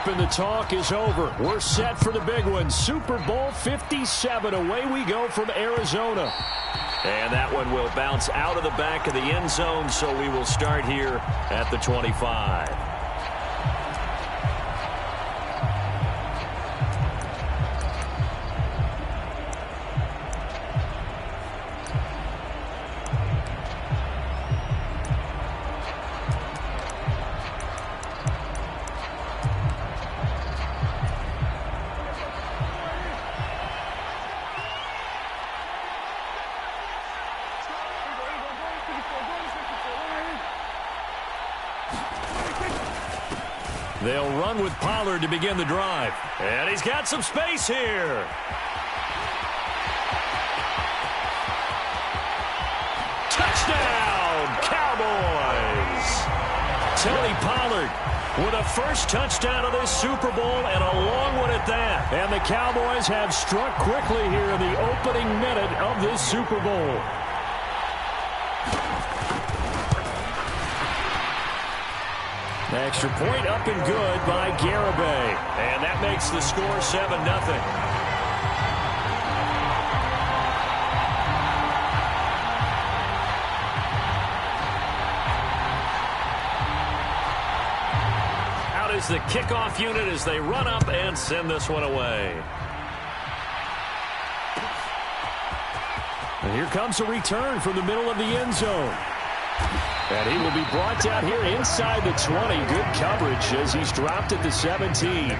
hype and the talk is over. We're set for the big one. Super Bowl 57. Away we go from Arizona. And that one will bounce out of the back of the end zone, so we will start here at the 25. They'll run with Pollard to begin the drive. And he's got some space here. Touchdown, Cowboys! Tony Pollard with a first touchdown of this Super Bowl, and a long one at that. And the Cowboys have struck quickly here in the opening minute of this Super Bowl. Extra point up and good by Garibay. And that makes the score 7-0. Out is the kickoff unit as they run up and send this one away. And here comes a return from the middle of the end zone. And he will be brought down here inside the 20. Good coverage as he's dropped at the 17.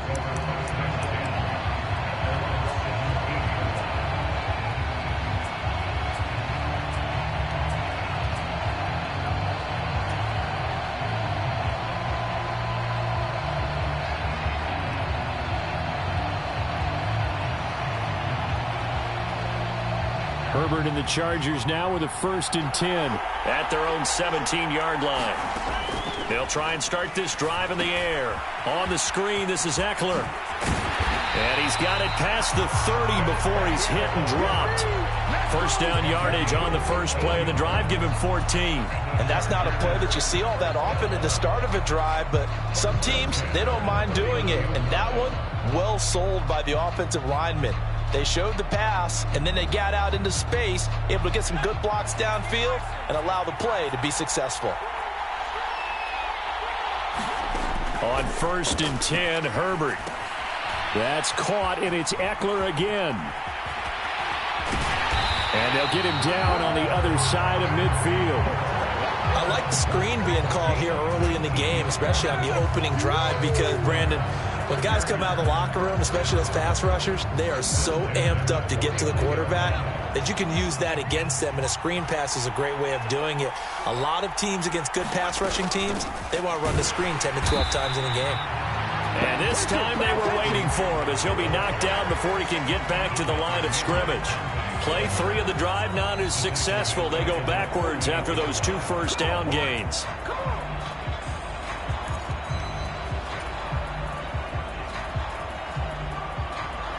Herbert and the Chargers now with a 1st and 10. At their own 17-yard line. They'll try and start this drive in the air. On the screen, this is Eckler. And he's got it past the 30 before he's hit and dropped. First down yardage on the first play of the drive. Give him 14. And that's not a play that you see all that often at the start of a drive, but some teams, they don't mind doing it. And that one, well sold by the offensive lineman. They showed the pass, and then they got out into space, able to get some good blocks downfield and allow the play to be successful. On 1st and 10, Herbert. That's caught, and it's Eckler again. And they'll get him down on the other side of midfield. I like the screen being called here early in the game, especially on the opening drive, because, Brandon, when guys come out of the locker room, especially those pass rushers, they are so amped up to get to the quarterback that you can use that against them, and a screen pass is a great way of doing it. A lot of teams against good pass rushing teams, they want to run the screen 10 to 12 times in a game. And this time they were waiting for him as he'll be knocked down before he can get back to the line of scrimmage. Play 3 of the drive not as successful. They go backwards after those 2 first down gains.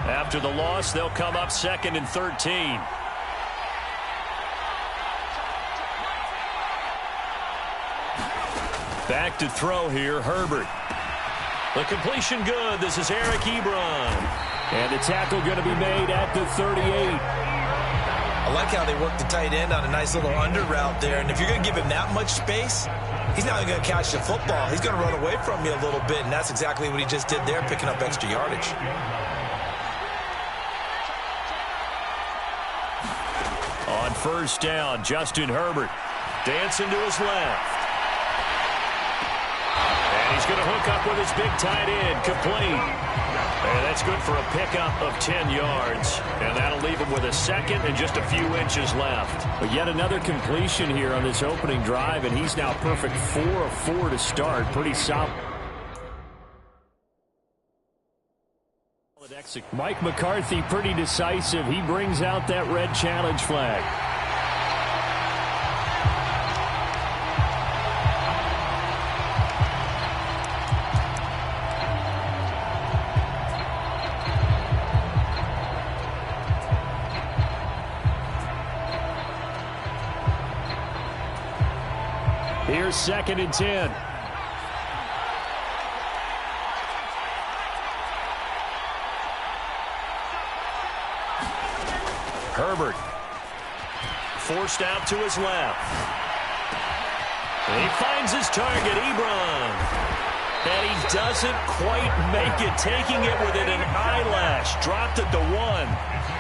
After the loss, they'll come up 2nd and 13. Back to throw here, Herbert. The completion good. This is Eric Ebron. And the tackle going to be made at the 38. I like how they work the tight end on a nice little under route there. And if you're going to give him that much space, he's not going to catch the football. He's going to run away from you a little bit, and that's exactly what he just did there, picking up extra yardage. On first down, Justin Herbert dancing to his left. And he's going to hook up with his big tight end, complete. And that's good for a pickup of 10 yards. And that'll leave him with a 2nd and just a few inches left. But yet another completion here on this opening drive, and he's now perfect 4 of 4 to start. Pretty solid. Mike McCarthy pretty decisive. He brings out that red challenge flag. Here's 2nd and 10. Herbert. Forced out to his left. And he finds his target, Ebron. And he doesn't quite make it, taking it within an eyelash. Dropped it to 1.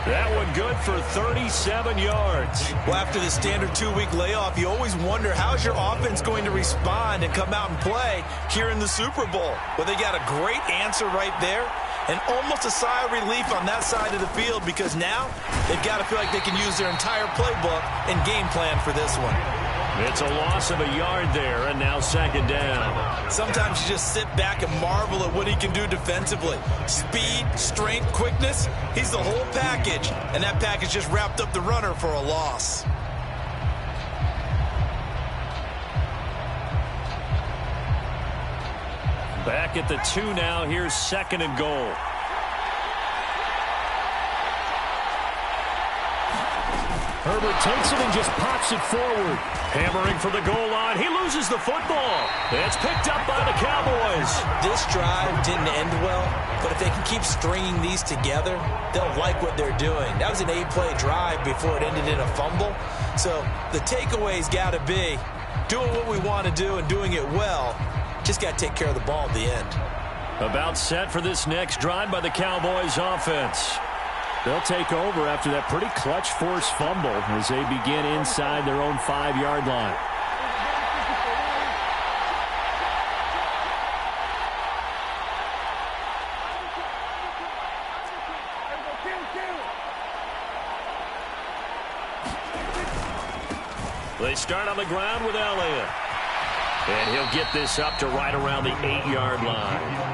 That one good for 37 yards. Well, after the standard 2-week layoff, you always wonder how's your offense going to respond and come out and play here in the Super Bowl. Well, they got a great answer right there and almost a sigh of relief on that side of the field because now they've got to feel like they can use their entire playbook and game plan for this one. It's a loss of a yard there, and now second down. Sometimes you just sit back and marvel at what he can do defensively. Speed, strength, quickness, he's the whole package. And that package just wrapped up the runner for a loss. Back at the 2 now. Here's second and goal. Herbert takes it and just pops it forward. Hammering for the goal line. He loses the football. It's picked up by the Cowboys. This drive didn't end well, but if they can keep stringing these together, they'll like what they're doing. That was an 8-play drive before it ended in a fumble. So the takeaway's got to be doing what we want to do and doing it well. Just got to take care of the ball at the end. About set for this next drive by the Cowboys offense. They'll take over after that pretty clutch force fumble as they begin inside their own 5-yard line. They start on the ground with Elliott. And he'll get this up to right around the 8-yard line.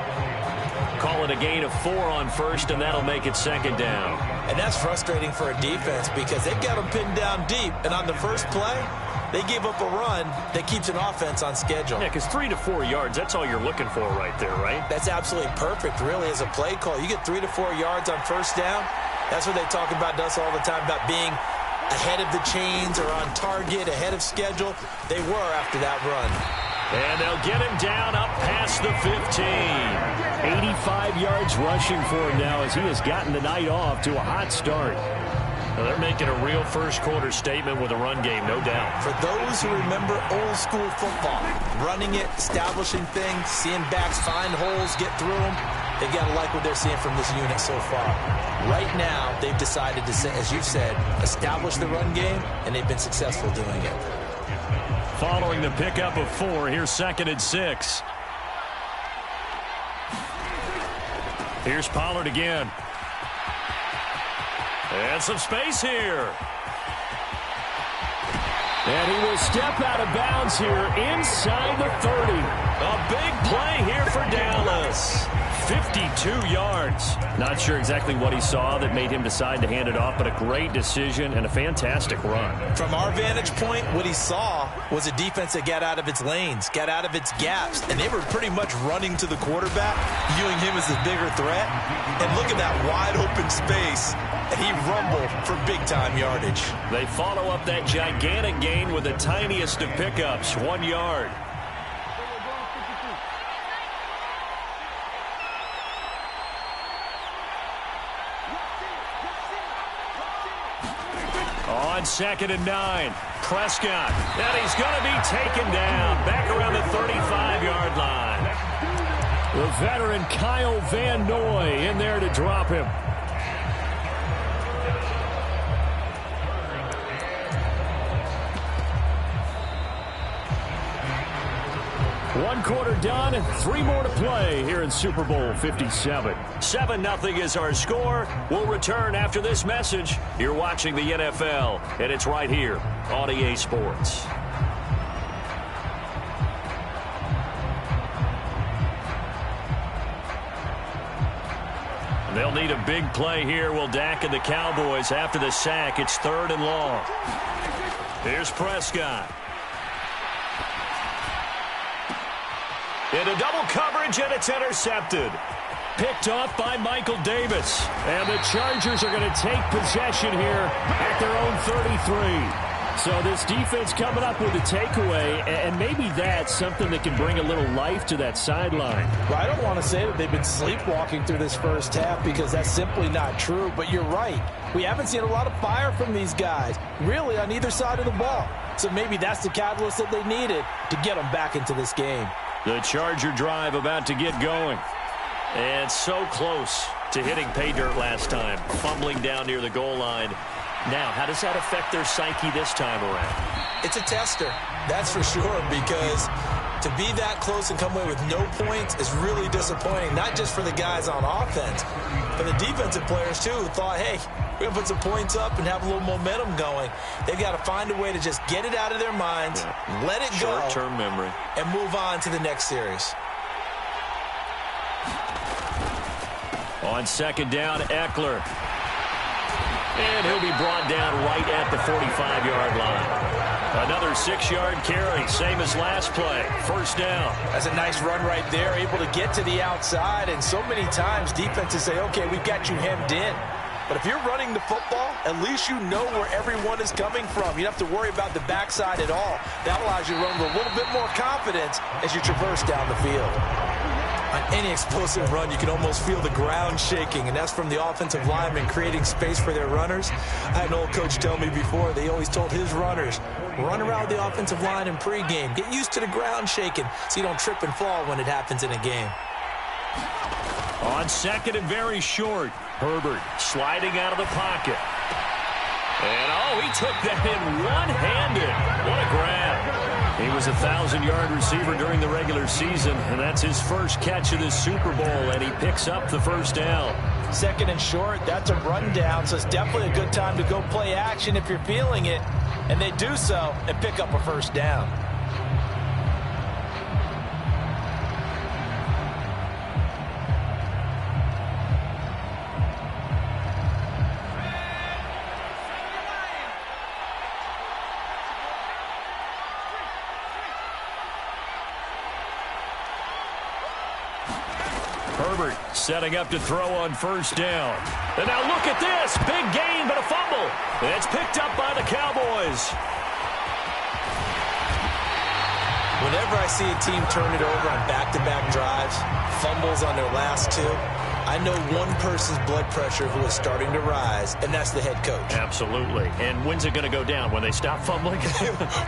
Call it a gain of 4 on first, and that'll make it second down. And that's frustrating for a defense because they've got them pinned down deep. And on the first play, they gave up a run that keeps an offense on schedule. Yeah, because 3 to 4 yards, that's all you're looking for right there, right? That's absolutely perfect, really, as a play call. You get 3 to 4 yards on first down. That's what they talk about us all the time, about being ahead of the chains or on target, ahead of schedule. They were after that run. And they'll get him down up past the 15. 85 yards rushing for him now as he has gotten the night off to a hot start. Well, they're making a real first-quarter statement with a run game, no doubt. For those who remember old-school football, running it, establishing things, seeing backs find holes, get through them, they've got to like what they're seeing from this unit so far. Right now, they've decided to, as you've said, establish the run game, and they've been successful doing it. Following the pickup of 4, here's second and 6. Here's Pollard again. And some space here. And he will step out of bounds here inside the 30. A big play here for Dallas. 52 yards. Not sure exactly what he saw that made him decide to hand it off, but a great decision and a fantastic run. From our vantage point, what he saw was a defense that got out of its lanes, got out of its gaps, and they were pretty much running to the quarterback, viewing him as the bigger threat. And look at that wide open space, and he rumbled for big-time yardage. They follow up that gigantic gain with the tiniest of pickups, 1 yard. On second and 9, Prescott. And he's going to be taken down back around the 35-yard line. The veteran Kyle Van Noy in there to drop him. One quarter done, and 3 more to play here in Super Bowl 57. 7-0 is our score. We'll return after this message. You're watching the NFL, and it's right here on EA Sports. They'll need a big play here, will Dak and the Cowboys after the sack. It's 3rd and long. Here's Prescott. Into double coverage, and it's intercepted. Picked off by Michael Davis. And the Chargers are going to take possession here at their own 33. So this defense coming up with a takeaway, and maybe that's something that can bring a little life to that sideline. Well, I don't want to say that they've been sleepwalking through this first half because that's simply not true, but you're right. We haven't seen a lot of fire from these guys, really, on either side of the ball. So maybe that's the catalyst that they needed to get them back into this game. The Charger drive about to get going. And so close to hitting pay dirt last time, fumbling down near the goal line. Now, how does that affect their psyche this time around? It's a tester, that's for sure, because to be that close and come away with no points is really disappointing, not just for the guys on offense, but the defensive players, too, who thought, hey, we're going to put some points up and have a little momentum going. They've got to find a way to just get it out of their minds, let it go, short-term memory, and move on to the next series. On second down, Eckler. And he'll be brought down right at the 45-yard line. Another 6-yard carry, same as last play. First down. That's a nice run right there, able to get to the outside. And so many times defenses say, okay, we've got you hemmed in. But if you're running the football, at least you know where everyone is coming from. You don't have to worry about the backside at all. That allows you to run with a little bit more confidence as you traverse down the field. On any explosive run, you can almost feel the ground shaking, and that's from the offensive linemen creating space for their runners. I had an old coach tell me before, they always told his runners, run around the offensive line in pregame. Get used to the ground shaking so you don't trip and fall when it happens in a game. On second and very short, Herbert sliding out of the pocket. And, he took that in one-handed. What a grab. He was a 1,000-yard receiver during the regular season, and that's his first catch of this Super Bowl, and he picks up the first down. Second and short, that's a rundown, so it's definitely a good time to go play action if you're feeling it, and they do so and pick up a first down. Herbert setting up to throw on first down. And now look at this. Big gain, but a fumble. It's picked up by the Cowboys. Whenever I see a team turn it over on back-to-back drives, fumbles on their last two, I know one person's blood pressure who is starting to rise, and that's the head coach. Absolutely. And when's it going to go down? When they stop fumbling?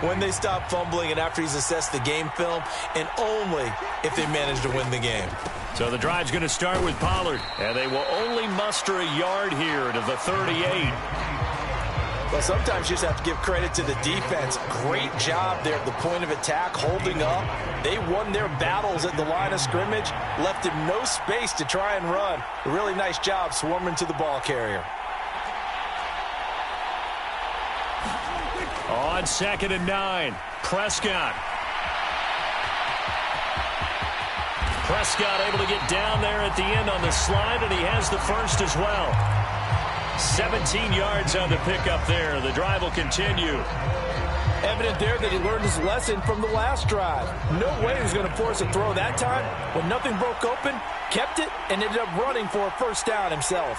When they stop fumbling and after he's assessed the game film, and only if they manage to win the game. So the drive's going to start with Pollard, and they will only muster a yard here to the 38. Well, sometimes you just have to give credit to the defense. Great job there at the point of attack, holding up. They won their battles at the line of scrimmage, left him no space to try and run. A really nice job swarming to the ball carrier. On second and 9, Prescott. Prescott able to get down there at the end on the slide, and he has the first as well. 17 yards on the pickup there. The drive will continue. Evident there that he learned his lesson from the last drive. No way he was going to force a throw that time. When nothing broke open, kept it, and ended up running for a first down himself.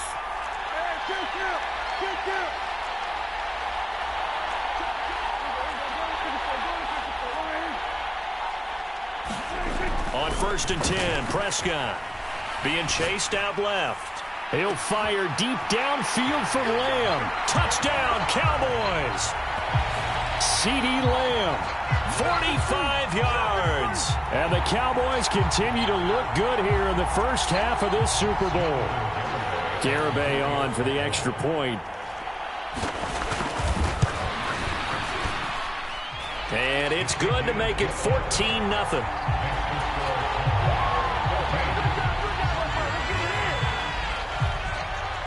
On first and 10, Prescott being chased out left. He'll fire deep downfield from Lamb. Touchdown, Cowboys. CeeDee Lamb, 45 yards. And the Cowboys continue to look good here in the first half of this Super Bowl. Garibay on for the extra point. And it's good to make it 14-0.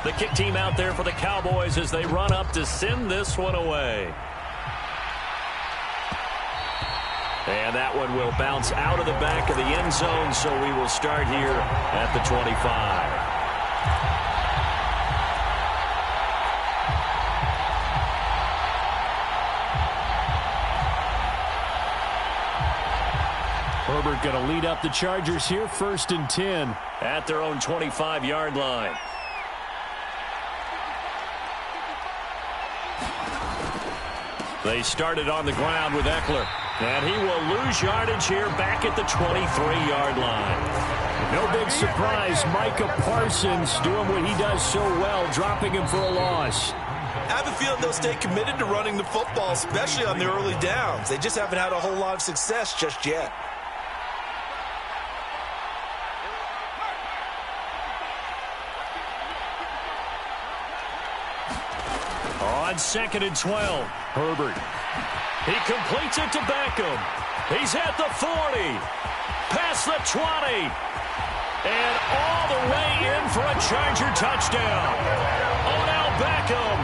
The kick team out there for the Cowboys as they run up to send this one away. And that one will bounce out of the back of the end zone, so we will start here at the 25. Herbert going to lead up the Chargers here, first and 10. At their own 25-yard line. They started on the ground with Eckler. And he will lose yardage here back at the 23-yard line. No big surprise. Micah Parsons doing what he does so well, dropping him for a loss. I have a feeling they'll stay committed to running the football, especially on the early downs. They just haven't had a whole lot of success just yet. On 2nd and 12, Herbert. He completes it to Beckham. He's at the 40, past the 20, and all the way in for a Charger touchdown. Odell Beckham,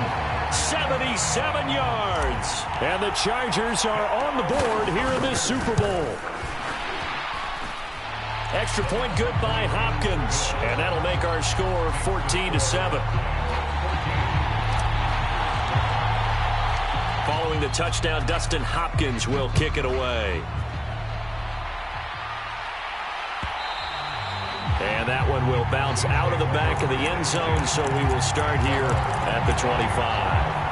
77 yards. And the Chargers are on the board here in this Super Bowl. Extra point good by Hopkins, and that'll make our score 14-7. Following the touchdown, Dustin Hopkins will kick it away. And that one will bounce out of the back of the end zone, so we will start here at the 25.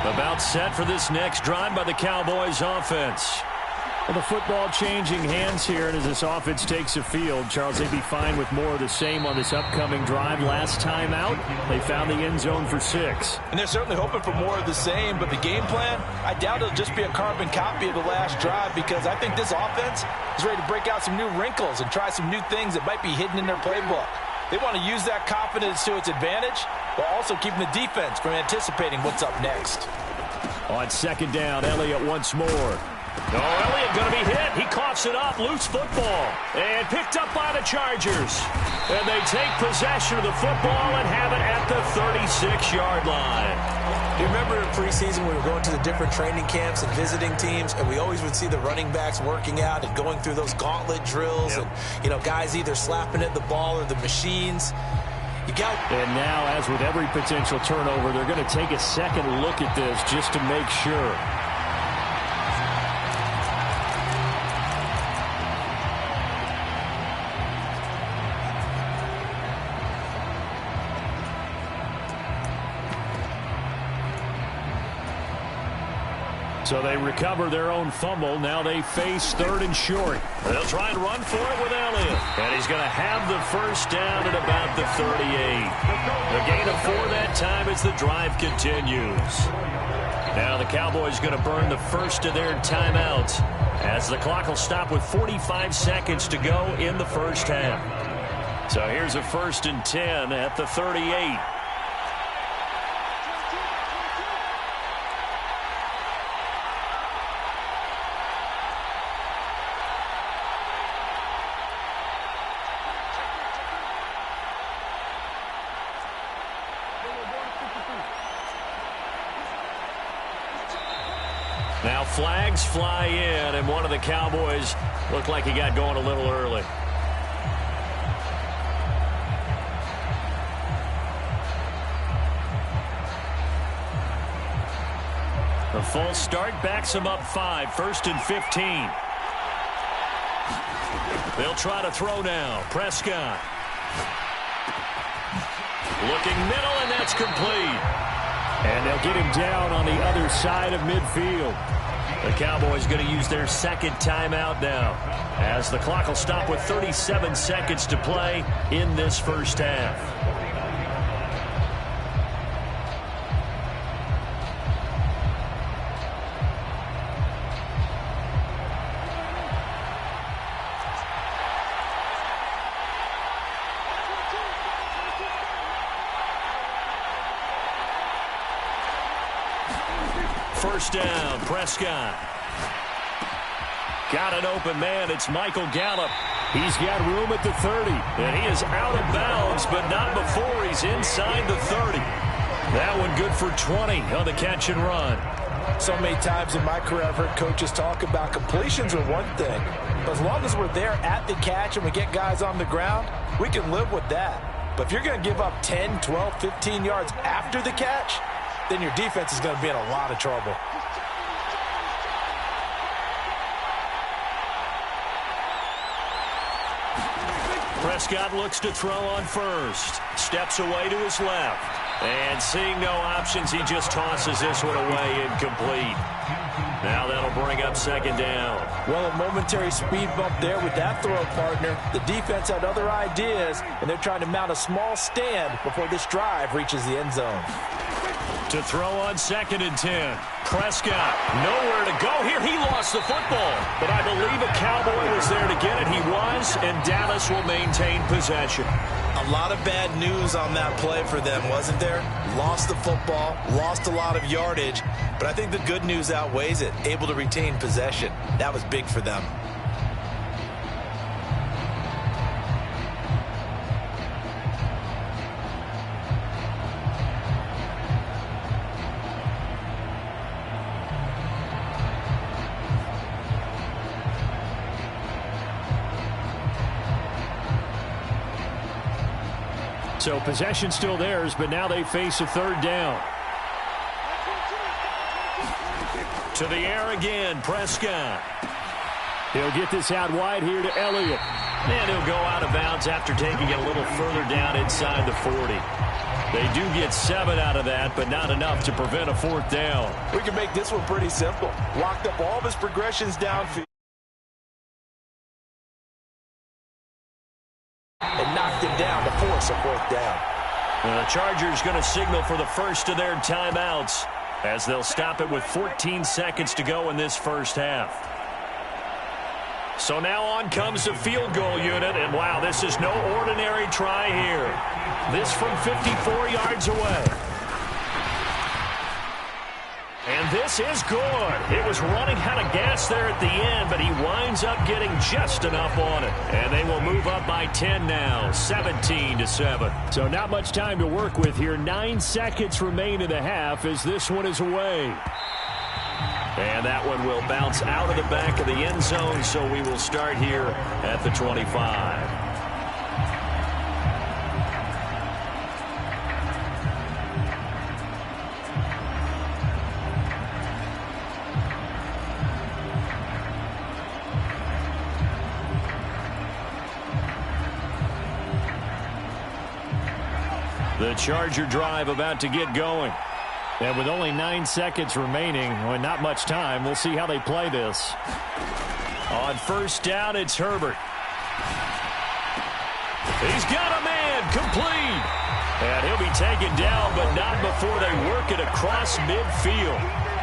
About set for this next drive by the Cowboys offense. Well, the football changing hands here, and as this offense takes the field, Charles, they'd be fine with more of the same on this upcoming drive. Last time out, they found the end zone for 6. And they're certainly hoping for more of the same, but the game plan, I doubt it'll just be a carbon copy of the last drive, because I think this offense is ready to break out some new wrinkles and try some new things that might be hidden in their playbook. They want to use that confidence to its advantage, while also keeping the defense from anticipating what's up next. On 2nd down, Elliott once more. Oh, Elliott going to be hit. He coughs it up. Loose football. And picked up by the Chargers. And they take possession of the football and have it at the 36-yard line. Do you remember in preseason we were going to the different training camps and visiting teams, and we always would see the running backs working out and going through those gauntlet drills, and, you know, guys either slapping at the ball or the machines. And now, as with every potential turnover, they're going to take a second look at this just to make sure. So they recover their own fumble. Now they face 3rd and short. They'll try and run for it with Elliott. And he's going to have the first down at about the 38. A gain of 4 that time as the drive continues. Now the Cowboys going to burn the first of their timeouts as the clock will stop with 45 seconds to go in the first half. So here's a 1st and 10 at the 38. Now flags fly in, and one of the Cowboys looked like he got going a little early. The false start backs him up 5, 1st and 15. They'll try to throw now. Prescott. Looking middle, and that's complete. And they'll get him down on the other side of midfield. The Cowboys going to use their second timeout now, as the clock will stop with 37 seconds to play in this first half. First down, Prescott. Got an open man. It's Michael Gallup. He's got room at the 30. And he is out of bounds, but not before he's inside the 30. That one good for 20 on the catch and run. So many times in my career I've heard coaches talk about completions are one thing. But as long as we're there at the catch and we get guys on the ground, we can live with that. But if you're going to give up 10, 12, 15 yards after the catch, then your defense is going to be in a lot of trouble. Prescott looks to throw on first. Steps away to his left. And seeing no options, he just tosses this one away incomplete. Now that'll bring up second down. Well, a momentary speed bump there with that throw, partner. The defense had other ideas, and they're trying to mount a small stand before this drive reaches the end zone. To throw on second and 10. Prescott, nowhere to go here. He lost the football, but I believe a Cowboy was there to get it. He was, and Dallas will maintain possession. A lot of bad news on that play for them, wasn't there? Lost the football, lost a lot of yardage, but I think the good news outweighs it. Able to retain possession. That was big for them. So possession still theirs, but now they face a third down. To the air again, Prescott. He'll get this out wide here to Elliott. And he'll go out of bounds after taking it a little further down inside the 40. They do get 7 out of that, but not enough to prevent a fourth down. We can make this one pretty simple. Locked up all of his progressions downfield and knocked him down to force a fourth down. The Chargers going to signal for the first of their timeouts as they'll stop it with 14 seconds to go in this first half. So now on comes the field goal unit, and wow, this is no ordinary try here. This from 54 yards away. And this is good. It was running out of gas there at the end, but he winds up getting just enough on it. And they will move up by 10 now, 17-7. So not much time to work with here. 9 seconds remain in the half as this one is away. And that one will bounce out of the back of the end zone, so we will start here at the 25. The Charger drive about to get going. And with only 9 seconds remaining, well, not much time, we'll see how they play this. On first down, it's Herbert. He's got a man, complete. And he'll be taken down, but not before they work it across midfield.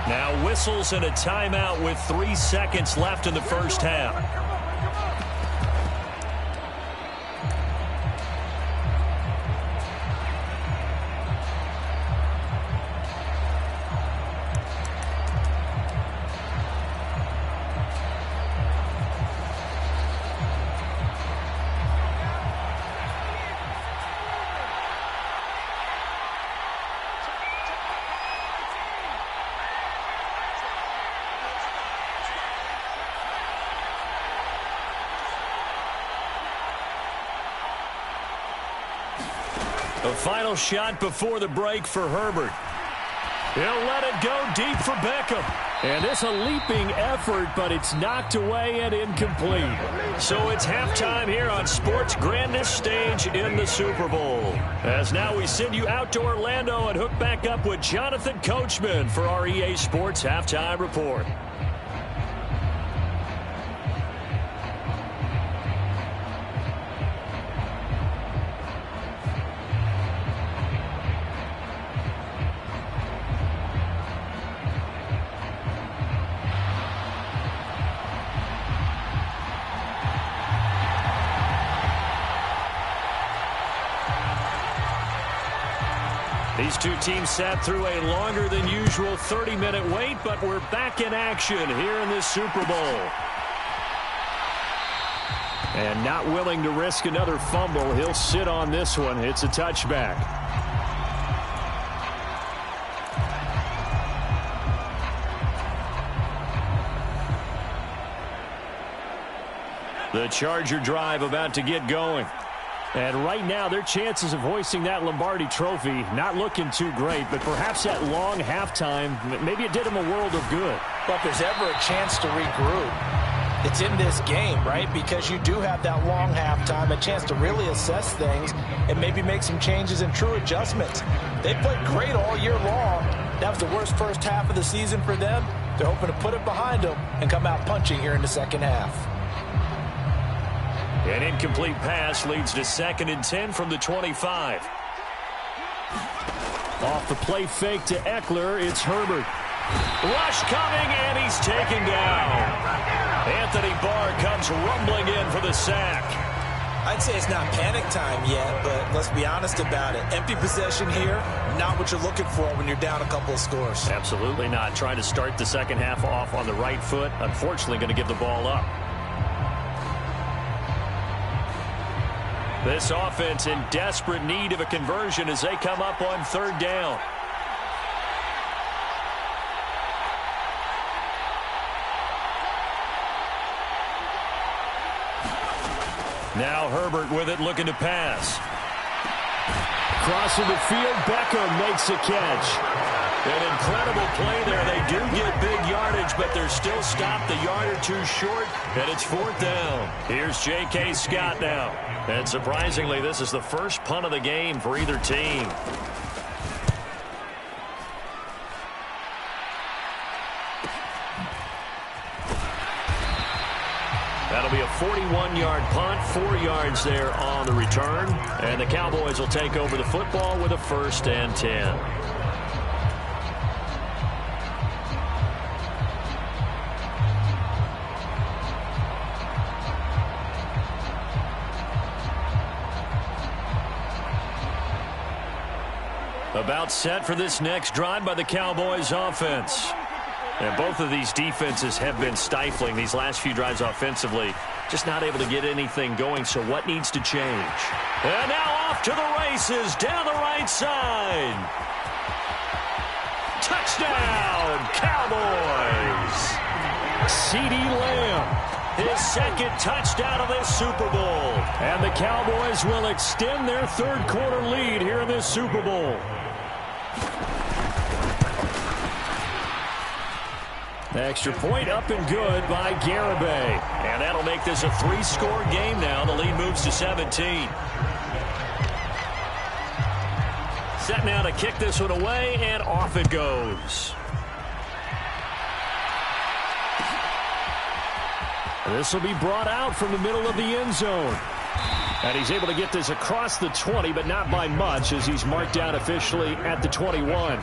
Now whistles and a timeout with 3 seconds left in the first half. A final shot before the break for Herbert. He'll let it go deep for Beckham. And this a leaping effort, but it's knocked away and incomplete. So it's halftime here on sports' grandest stage in the Super Bowl. As now we send you out to Orlando and hook back up with Jonathan Coachman for our EA Sports Halftime Report. These two teams sat through a longer than usual 30-minute wait, but we're back in action here in this Super Bowl. And not willing to risk another fumble, he'll sit on this one. It's a touchback. The Charger drive about to get going. And right now, their chances of hoisting that Lombardi trophy not looking too great, but perhaps that long halftime, maybe it did them a world of good. But if there's ever a chance to regroup, It's in this game, right? Because you do have that long halftime, a chance to really assess things and maybe make some changes and true adjustments. They played great all year long. That was the worst first half of the season for them. They're hoping to put it behind them and come out punching here in the second half. An incomplete pass leads to 2nd and 10 from the 25. Off the play fake to Eckler, it's Herbert. Rush coming, and he's taken down. Anthony Barr comes rumbling in for the sack. I'd say it's not panic time yet, but let's be honest about it. Empty possession here, not what you're looking for when you're down a couple of scores. Absolutely not. Trying to start the second half off on the right foot. Unfortunately, going to give the ball up. This offense in desperate need of a conversion as they come up on 3rd down. Now Herbert with it, looking to pass. Crossing the field, Beckham makes a catch. An incredible play there. They do get big yardage, but they're still stopped a yard or two short, and it's 4th down. Here's J.K. Scott now. And surprisingly, this is the first punt of the game for either team. That'll be a 41-yard punt, 4 yards there on the return. And the Cowboys will take over the football with a 1st and 10. About set for this next drive by the Cowboys offense. And both of these defenses have been stifling these last few drives offensively. Just not able to get anything going, so what needs to change? And now off to the races down the right side. Touchdown, Cowboys! CeeDee Lamb, his 2nd touchdown of this Super Bowl. And the Cowboys will extend their 3rd quarter lead here in this Super Bowl. Extra point up and good by Garibay. And that'll make this a 3-score game now. The lead moves to 17. Set now to kick this one away, and off it goes. This will be brought out from the middle of the end zone. And he's able to get this across the 20, but not by much, as he's marked down officially at the 21.